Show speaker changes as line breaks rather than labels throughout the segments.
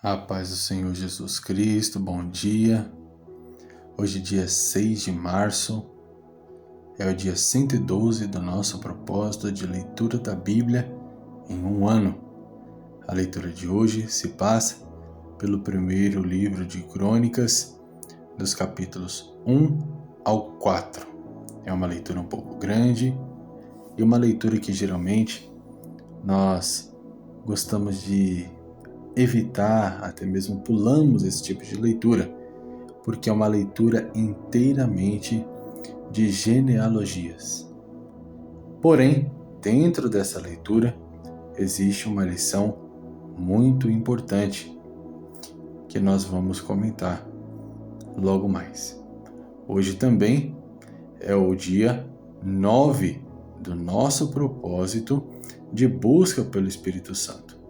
A paz do Senhor Jesus Cristo, bom dia. Hoje, dia 6 de março, é o dia 112 do nosso propósito de leitura da Bíblia em um ano. A leitura de hoje se passa pelo primeiro livro de Crônicas, dos capítulos 1 ao 4. É uma leitura um pouco grande e uma leitura que geralmente nós gostamos de evitar, até mesmo pulamos esse tipo de leitura, porque é uma leitura inteiramente de genealogias. Porém, dentro dessa leitura existe uma lição muito importante que nós vamos comentar logo mais. Hoje também é o dia 9 do nosso propósito de busca pelo Espírito Santo.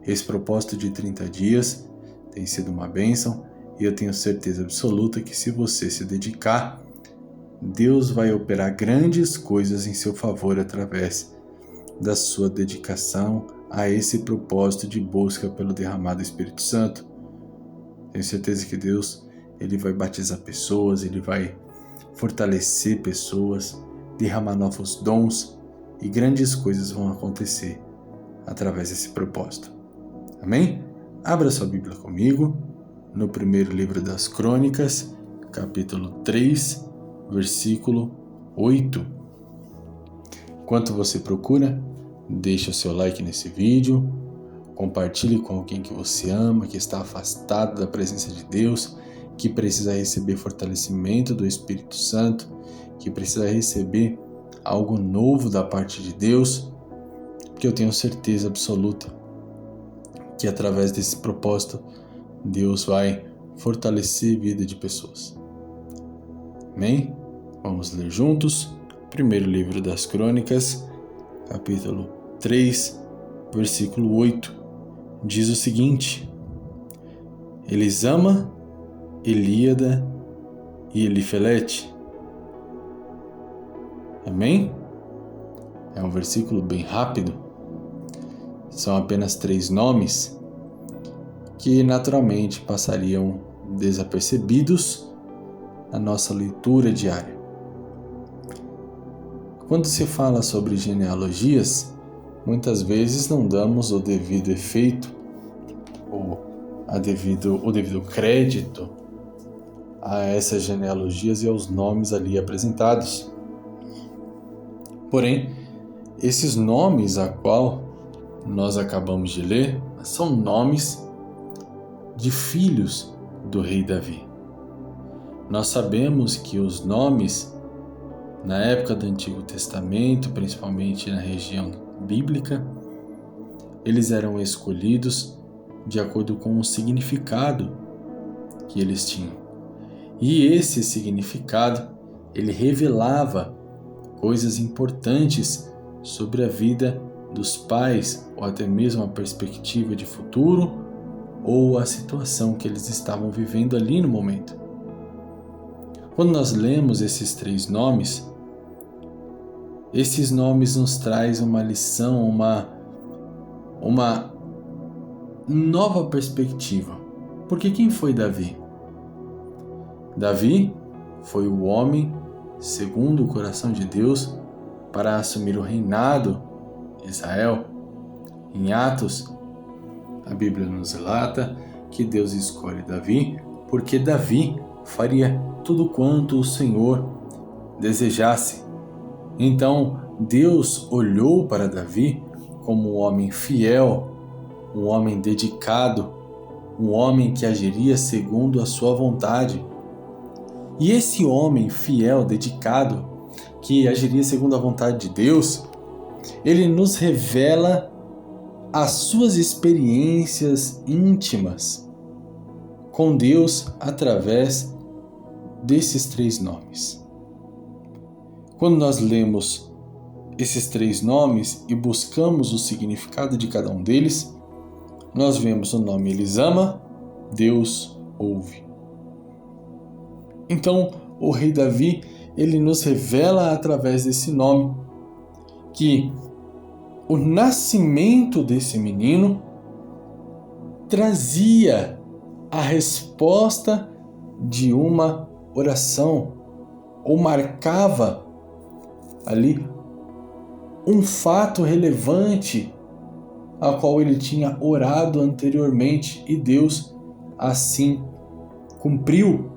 Esse propósito de 30 dias tem sido uma bênção e eu tenho certeza absoluta que se você se dedicar, Deus vai operar grandes coisas em seu favor através da sua dedicação a esse propósito de busca pelo derramado Espírito Santo. Tenho certeza que Deus ele vai batizar pessoas, ele vai fortalecer pessoas, derramar novos dons e grandes coisas vão acontecer através desse propósito. Amém? Abra sua Bíblia comigo no primeiro livro das Crônicas, capítulo 3, versículo 8. Enquanto você procura, deixe o seu like nesse vídeo, compartilhe com alguém que você ama, que está afastado da presença de Deus, que precisa receber fortalecimento do Espírito Santo, que precisa receber algo novo da parte de Deus, porque eu tenho certeza absoluta que através desse propósito Deus vai fortalecer a vida de pessoas. Amém? Vamos ler juntos. Primeiro livro das Crônicas, capítulo 3, versículo 8. Diz o seguinte: Elisama, Elíada e Elifelete. Amém? É um versículo bem rápido. São apenas 3 nomes que naturalmente passariam desapercebidos na nossa leitura diária. Quando se fala sobre genealogias, muitas vezes não damos o devido efeito ou o devido crédito a essas genealogias e aos nomes ali apresentados. Porém, esses nomes a qual nós acabamos de ler são nomes de filhos do rei Davi. Nós sabemos que os nomes, na época do Antigo Testamento, principalmente na região bíblica, eles eram escolhidos de acordo com o significado que eles tinham. E esse significado, ele revelava coisas importantes sobre a vida dos pais, ou até mesmo a perspectiva de futuro, ou a situação que eles estavam vivendo ali no momento. Quando nós lemos esses 3 nomes, esses nomes nos trazem uma lição, uma nova perspectiva. Porque quem foi Davi? Davi foi o homem segundo o coração de Deus para assumir o reinado de Israel. Em Atos, a Bíblia nos relata que Deus escolhe Davi porque Davi faria tudo quanto o Senhor desejasse. Então, Deus olhou para Davi como um homem fiel, um homem dedicado, um homem que agiria segundo a sua vontade. E esse homem fiel, dedicado, que agiria segundo a vontade de Deus, ele nos revela as suas experiências íntimas com Deus através desses 3 nomes. Quando nós lemos esses 3 nomes e buscamos o significado de cada um deles, nós vemos o nome Elisama, Deus ouve. Então, o rei Davi, ele nos revela através desse nome que o nascimento desse menino trazia a resposta de uma oração, ou marcava ali um fato relevante a qual ele tinha orado anteriormente e Deus assim cumpriu.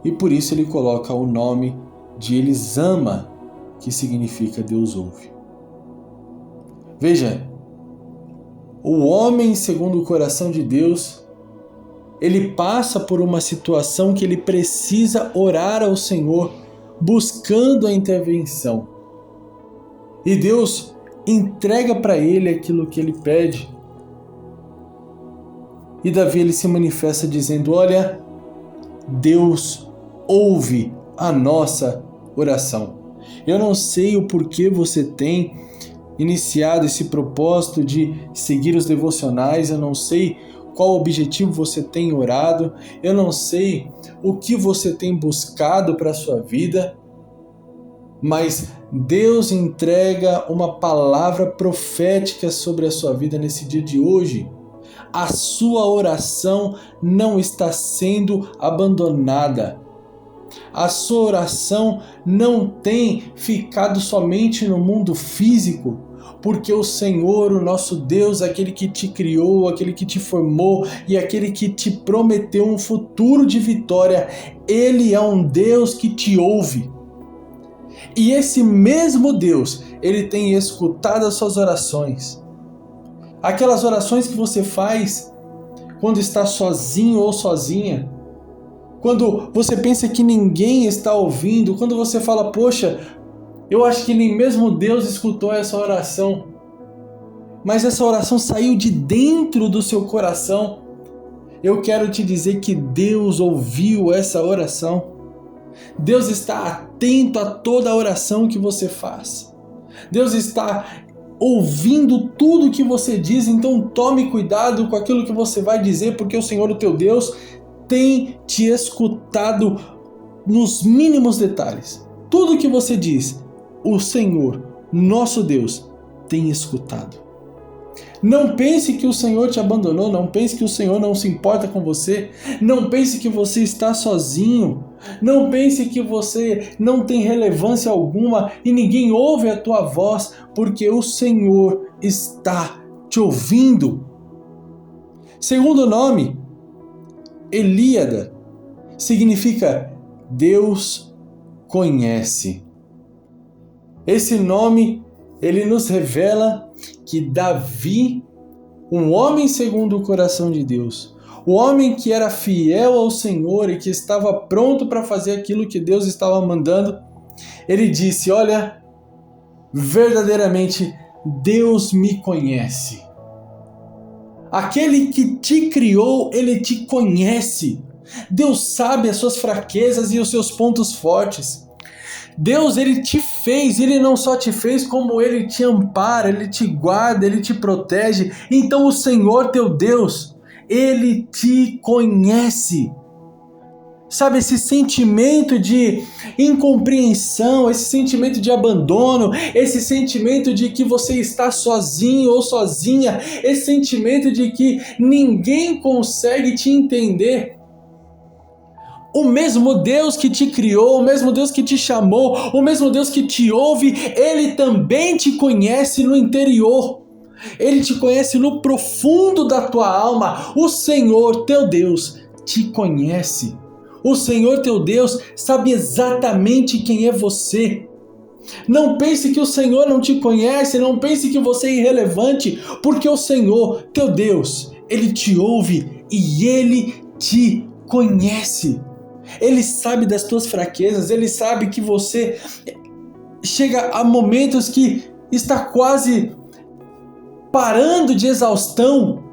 E por isso ele coloca o nome de Elisama, que significa Deus ouve. Veja, o homem segundo o coração de Deus, ele passa por uma situação que ele precisa orar ao Senhor, buscando a intervenção. E Deus entrega para ele aquilo que ele pede. E Davi ele se manifesta dizendo: olha, Deus ouve a nossa oração. Eu não sei o porquê você tem iniciado esse propósito de seguir os devocionais, eu não sei qual objetivo você tem orado, eu não sei o que você tem buscado para a sua vida, mas Deus entrega uma palavra profética sobre a sua vida nesse dia de hoje. A sua oração não está sendo abandonada. A sua oração não tem ficado somente no mundo físico, porque o Senhor, o nosso Deus, aquele que te criou, aquele que te formou e aquele que te prometeu um futuro de vitória, Ele é um Deus que te ouve. E esse mesmo Deus, Ele tem escutado as suas orações. Aquelas orações que você faz quando está sozinho ou sozinha, quando você pensa que ninguém está ouvindo, quando você fala, poxa, eu acho que nem mesmo Deus escutou essa oração, mas essa oração saiu de dentro do seu coração. Eu quero te dizer que Deus ouviu essa oração. Deus está atento a toda a oração que você faz. Deus está ouvindo tudo que você diz, então tome cuidado com aquilo que você vai dizer, porque o Senhor, o teu Deus, tem te escutado nos mínimos detalhes. Tudo que você diz, o Senhor, nosso Deus, tem escutado. Não pense que o Senhor te abandonou, não pense que o Senhor não se importa com você, não pense que você está sozinho, não pense que você não tem relevância alguma e ninguém ouve a tua voz, porque o Senhor está te ouvindo. Segundo nome, Elíada, significa Deus conhece. Esse nome, ele nos revela que Davi, um homem segundo o coração de Deus, o homem que era fiel ao Senhor e que estava pronto para fazer aquilo que Deus estava mandando, ele disse, olha, verdadeiramente Deus me conhece. Aquele que te criou, ele te conhece. Deus sabe as suas fraquezas e os seus pontos fortes. Deus, ele te fez, ele não só te fez, como ele te ampara, ele te guarda, ele te protege. Então o Senhor teu Deus, ele te conhece. Sabe, esse sentimento de incompreensão, esse sentimento de abandono, esse sentimento de que você está sozinho ou sozinha, esse sentimento de que ninguém consegue te entender. O mesmo Deus que te criou, o mesmo Deus que te chamou, o mesmo Deus que te ouve, Ele também te conhece no interior. Ele te conhece no profundo da tua alma. O Senhor, teu Deus, te conhece. O Senhor, teu Deus, sabe exatamente quem é você. Não pense que o Senhor não te conhece, não pense que você é irrelevante, porque o Senhor, teu Deus, Ele te ouve e Ele te conhece. Ele sabe das tuas fraquezas, Ele sabe que você chega a momentos que está quase parando de exaustão,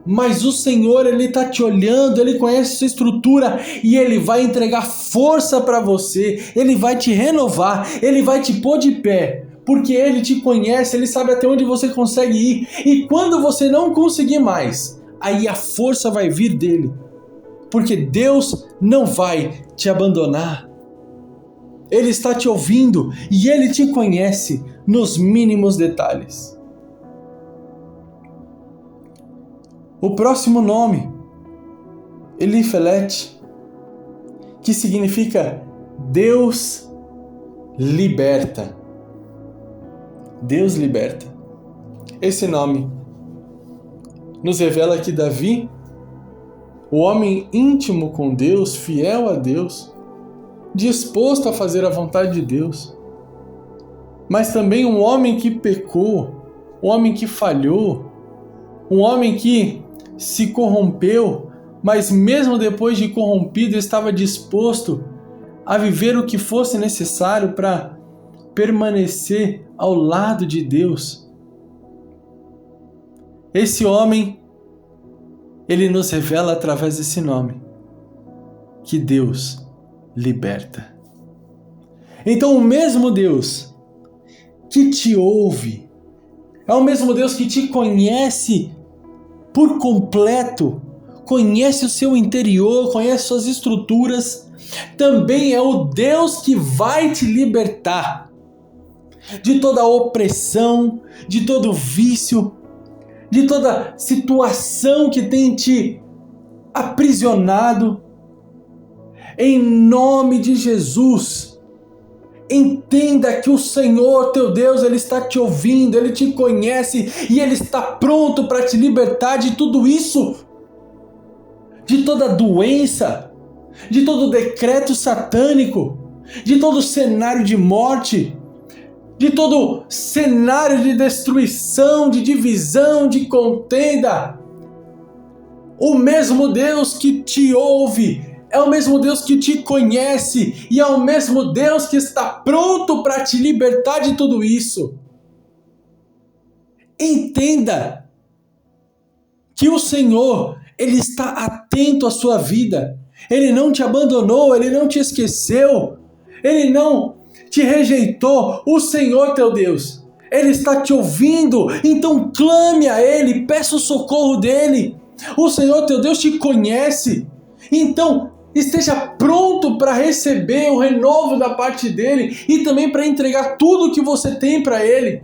mas o Senhor, Ele está te olhando, Ele conhece sua estrutura e Ele vai entregar força para você, Ele vai te renovar, Ele vai te pôr de pé, porque Ele te conhece, Ele sabe até onde você consegue ir, e quando você não conseguir mais, aí a força vai vir dEle, porque Deus não vai te abandonar. Ele está te ouvindo e Ele te conhece nos mínimos detalhes. o próximo nome, Elifelete, que significa Deus liberta. Deus liberta. Esse nome nos revela que Davi, o homem íntimo com Deus, fiel a Deus, disposto a fazer a vontade de Deus, mas também um homem que pecou, um homem que falhou, um homem que se corrompeu, mas mesmo depois de corrompido estava disposto a viver o que fosse necessário para permanecer ao lado de Deus. Esse homem, ele nos revela através desse nome que Deus liberta. Então o mesmo Deus que te ouve é o mesmo Deus que te conhece por completo, conhece o seu interior, conhece suas estruturas, também é o Deus que vai te libertar de toda opressão, de todo vício, de toda situação que tem te aprisionado. Em nome de Jesus, entenda que o Senhor teu Deus, Ele está te ouvindo, Ele te conhece e Ele está pronto para te libertar de tudo isso, de toda doença, de todo decreto satânico, de todo cenário de morte, de todo cenário de destruição, de divisão, de contenda. O mesmo Deus que te ouve é o mesmo Deus que te conhece e é o mesmo Deus que está pronto para te libertar de tudo isso. Entenda que o Senhor, Ele está atento à sua vida. Ele não te abandonou, Ele não te esqueceu, Ele não te rejeitou. O Senhor teu Deus, Ele está te ouvindo, então clame a Ele, peça o socorro dEle. O Senhor teu Deus te conhece, então esteja pronto para receber o renovo da parte dEle e também para entregar tudo que você tem para Ele,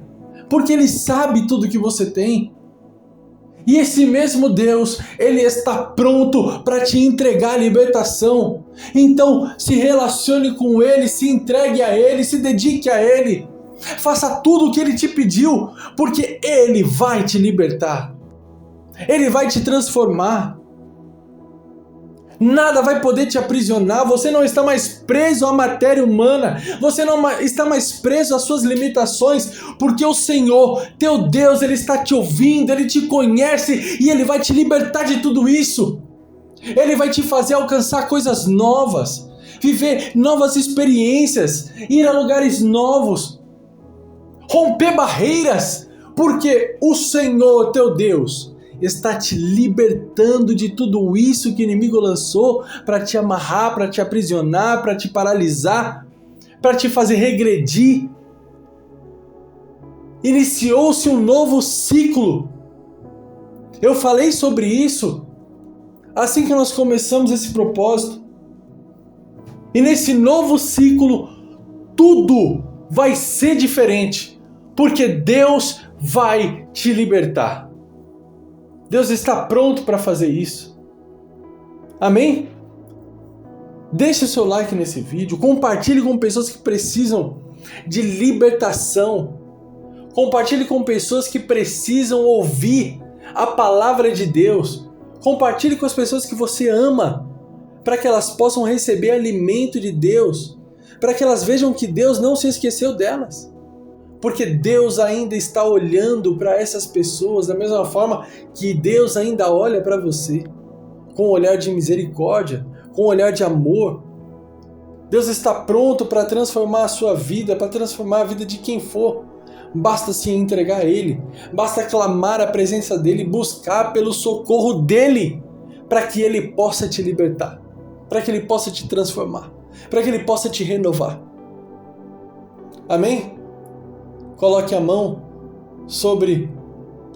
porque Ele sabe tudo que você tem. E esse mesmo Deus, Ele está pronto para te entregar a libertação. Então, se relacione com Ele, se entregue a Ele, se dedique a Ele. Faça tudo o que Ele te pediu, porque Ele vai te libertar. Ele vai te transformar. Nada vai poder te aprisionar, você não está mais preso à matéria humana, você não está mais preso às suas limitações, porque o Senhor, teu Deus, Ele está te ouvindo, Ele te conhece e Ele vai te libertar de tudo isso. Ele vai te fazer alcançar coisas novas, viver novas experiências, ir a lugares novos, romper barreiras, porque o Senhor, teu Deus, está te libertando de tudo isso que o inimigo lançou para te amarrar, para te aprisionar, para te paralisar, para te fazer regredir. Iniciou-se um novo ciclo. Eu falei sobre isso assim que nós começamos esse propósito. E nesse novo ciclo, tudo vai ser diferente, porque Deus vai te libertar. Deus está pronto para fazer isso. Amém? Deixe o seu like nesse vídeo, compartilhe com pessoas que precisam de libertação. Compartilhe com pessoas que precisam ouvir a palavra de Deus. Compartilhe com as pessoas que você ama, para que elas possam receber alimento de Deus, para que elas vejam que Deus não se esqueceu delas. Porque Deus ainda está olhando para essas pessoas da mesma forma que Deus ainda olha para você, com um olhar de misericórdia, com um olhar de amor. Deus está pronto para transformar a sua vida, para transformar a vida de quem for. Basta se entregar a Ele, basta clamar a presença dEle, buscar pelo socorro dEle, para que Ele possa te libertar, para que Ele possa te transformar, para que Ele possa te renovar. Amém? Coloque a mão sobre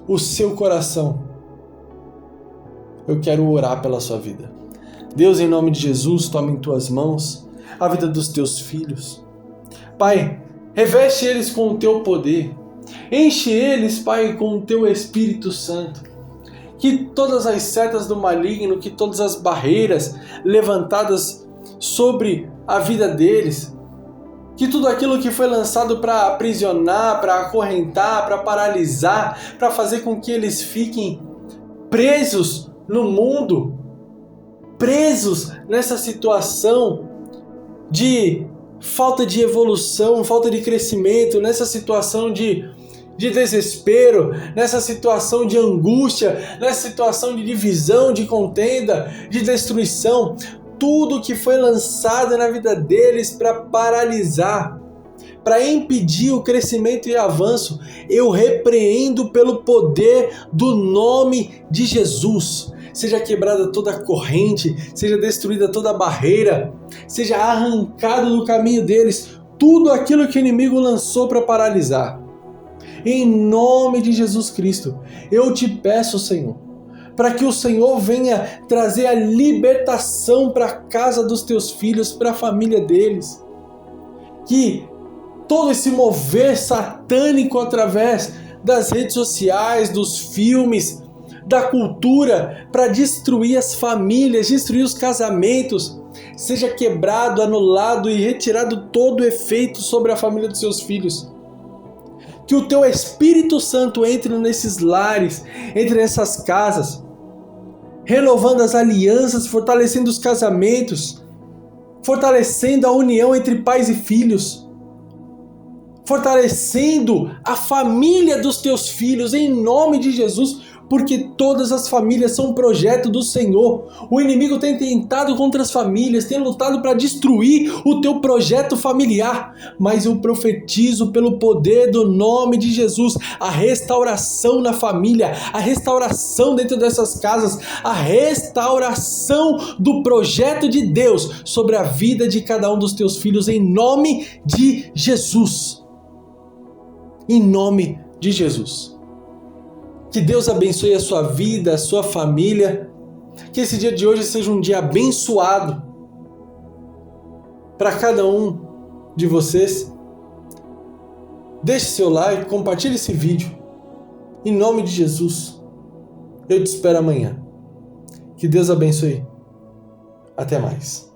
o seu coração. Eu quero orar pela sua vida. Deus, em nome de Jesus, toma em tuas mãos a vida dos teus filhos. Pai, reveste eles com o teu poder. Enche eles, Pai, com o teu Espírito Santo. que todas as setas do maligno, que todas as barreiras levantadas sobre a vida deles, que tudo aquilo que foi lançado para aprisionar, para acorrentar, para paralisar, para fazer com que eles fiquem presos no mundo, presos nessa situação de falta de evolução, falta de crescimento, nessa situação de desespero, nessa situação de angústia, nessa situação de divisão, de contenda, de destruição, tudo que foi lançado na vida deles para paralisar, para impedir o crescimento e avanço, eu repreendo pelo poder do nome de Jesus. Seja quebrada toda a corrente, seja destruída toda a barreira, seja arrancado do caminho deles tudo aquilo que o inimigo lançou para paralisar. Em nome de Jesus Cristo, eu te peço, Senhor, para que o Senhor venha trazer a libertação para a casa dos teus filhos, para a família deles. Que todo esse mover satânico através das redes sociais, dos filmes, da cultura, para destruir as famílias, destruir os casamentos, seja quebrado, anulado e retirado todo o efeito sobre a família dos seus filhos. Que o teu Espírito Santo entre nesses lares, entre nessas casas, renovando as alianças, fortalecendo os casamentos, fortalecendo a união entre pais e filhos, fortalecendo a família dos teus filhos, em nome de Jesus, porque todas as famílias são um projeto do Senhor. O inimigo tem tentado contra as famílias, tem lutado para destruir o teu projeto familiar, mas eu profetizo pelo poder do nome de Jesus, a restauração na família, a restauração dentro dessas casas, a restauração do projeto de Deus sobre a vida de cada um dos teus filhos, em nome de Jesus. Em nome de Jesus. Que Deus abençoe a sua vida, a sua família. Que esse dia de hoje seja um dia abençoado para cada um de vocês. Deixe seu like, compartilhe esse vídeo. Em nome de Jesus, eu te espero amanhã. Que Deus abençoe. Até mais.